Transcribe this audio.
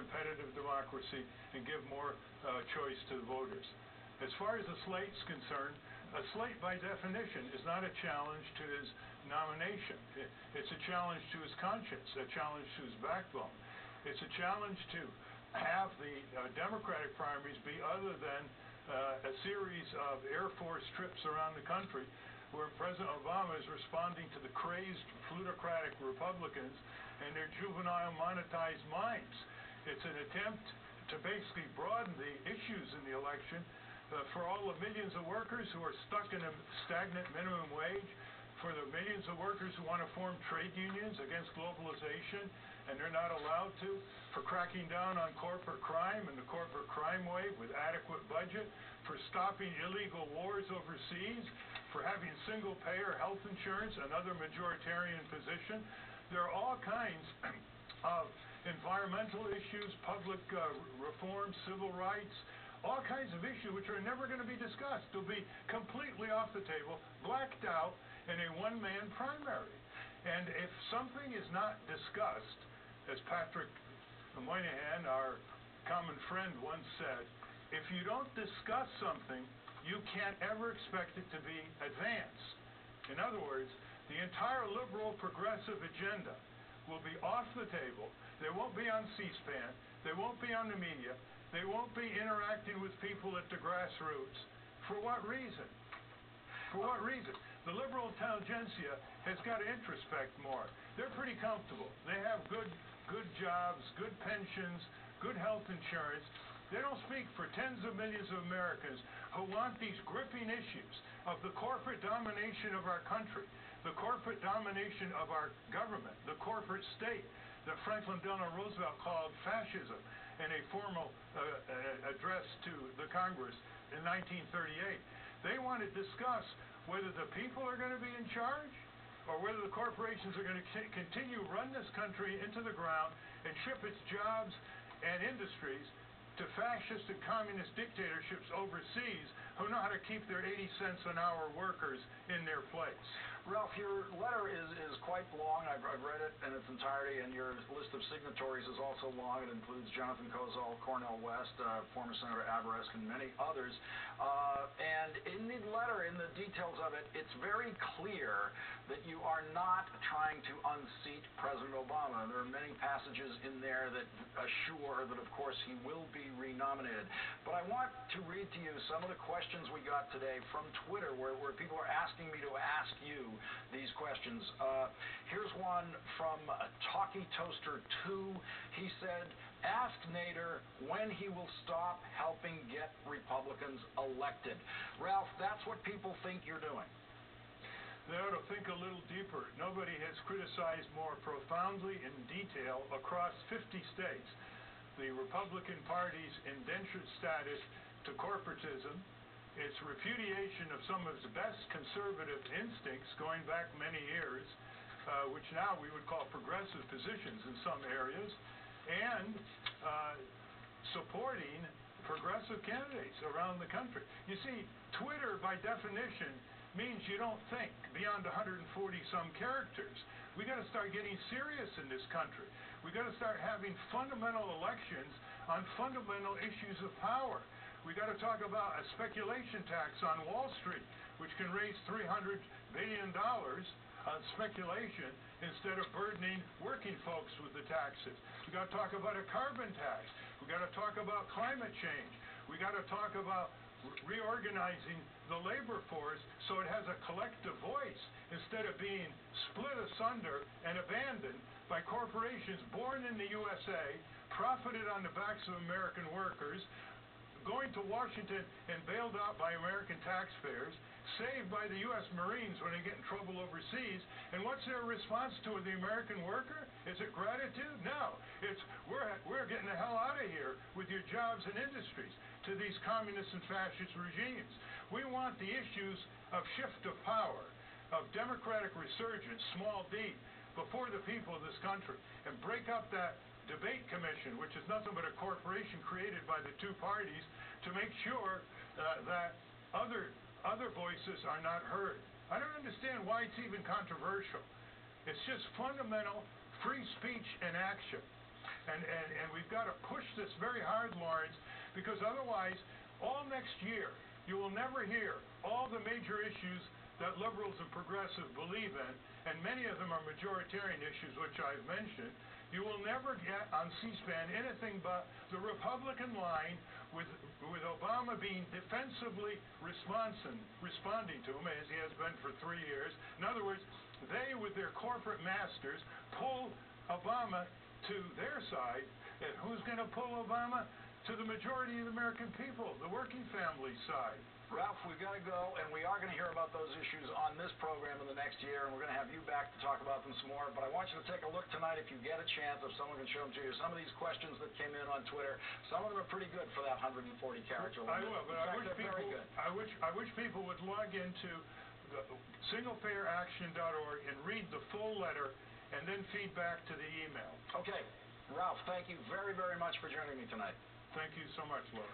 competitive democracy and give more choice to the voters. As far as the slate's concerned, a slate by definition is not a challenge to his nomination. It's a challenge to his conscience, a challenge to his backbone. It's a challenge to have the Democratic primaries be other than a series of Air Force trips around the country where President Obama is responding to the crazed plutocratic Republicans and their juvenile monetized minds. It's an attempt to basically broaden the issues in the election for all the millions of workers who are stuck in a stagnant minimum wage, for the millions of workers who want to form trade unions against globalization and they're not allowed to, for cracking down on corporate crime and the corporate crime wave with adequate budget, for stopping illegal wars overseas, for having single-payer health insurance, another majoritarian position. There are all kinds of environmental issues, public reform, civil rights, all kinds of issues which are never going to be discussed. They'll be completely off the table, blacked out in a one-man primary. And if something is not discussed, as Patrick Moynihan, our common friend, once said, if you don't discuss something, you can't ever expect it to be advanced. In other words, the entire liberal progressive agenda will be off the table. They won't be on C-SPAN. They won't be on the media. They won't be interacting with people at the grassroots. For what reason? For what reason? The liberal intelligentsia has got to introspect more. They're pretty comfortable. They have good jobs, good pensions, good health insurance. They don't speak for tens of millions of Americans who want these gripping issues of the corporate domination of our country, the corporate domination of our government, the corporate state that Franklin Delano Roosevelt called fascism in a formal address to the Congress in 1938. They want to discuss whether the people are going to be in charge or whether the corporations are going to continue to run this country into the ground and ship its jobs and industries to fascist and communist dictatorships overseas who know how to keep their 80 cents an hour workers in their place. Ralph, your letter is quite long. I've read it in its entirety, and your list of signatories is also long. It includes Jonathan Kozol, Cornel West, former Senator Averesk, and many others. And in the letter, in the details of it, it's very clear that you are not trying to unseat President Obama. There are many passages in there that assure that, of course, he will be renominated. But I want to read to you some of the questions we got today from Twitter where people are asking me to ask you these questions. Here's one from Talkie Toaster 2. He said, ask Nader when he will stop helping get Republicans elected. Ralph, that's what people think you're doing. They ought to think a little deeper. Nobody has criticized more profoundly in detail across 50 states the Republican Party's indentured status to corporatism, its repudiation of some of its best conservative instincts going back many years, which now we would call progressive positions in some areas, and supporting progressive candidates around the country. You see, Twitter, by definition, means you don't think beyond 140-some characters. We got to start getting serious in this country. We got to start having fundamental elections on fundamental issues of power. We got to talk about a speculation tax on Wall Street, which can raise $300 billion on speculation instead of burdening working folks with the taxes. We got to talk about a carbon tax. We got to talk about climate change. We got to talk about reorganizing the labor force so it has a collective voice instead of being split asunder and abandoned by corporations born in the USA, profited on the backs of American workers, going to Washington and bailed out by American taxpayers, saved by the U.S. Marines when they get in trouble overseas. And what's their response to the American worker? Is it gratitude? No. It's we're getting the hell out of here with your jobs and industries to these communist and fascist regimes. We want the issues of shift of power, of democratic resurgence, small d, before the people of this country, and break up that debate commission, which is nothing but a corporation created by the two parties to make sure that other voices are not heard. I don't understand why it's even controversial. It's just fundamental free speech and action. And we've got to push this very hard, Lawrence, because otherwise, all next year, you will never hear all the major issues that liberals and progressives believe in, and many of them are majoritarian issues, which I've mentioned. You will never get on C-SPAN anything but the Republican line with Obama being defensively responding to him, as he has been for 3 years. In other words, they, with their corporate masters, pull Obama to their side. And who's going to pull Obama? To the majority of the American people, the working family side. Ralph, we've got to go, and we are going to hear about those issues on this program in the next year, and we're going to have you back to talk about them some more. But I want you to take a look tonight, if you get a chance, if someone can show them to you. Some of these questions that came in on Twitter, some of them are pretty good for that 140-character limit. I will, but I wish people would log into the singlepayeraction.org and read the full letter, and then feed back to the email. Okay. Ralph, thank you very, very much for joining me tonight. Thank you so much, Laura.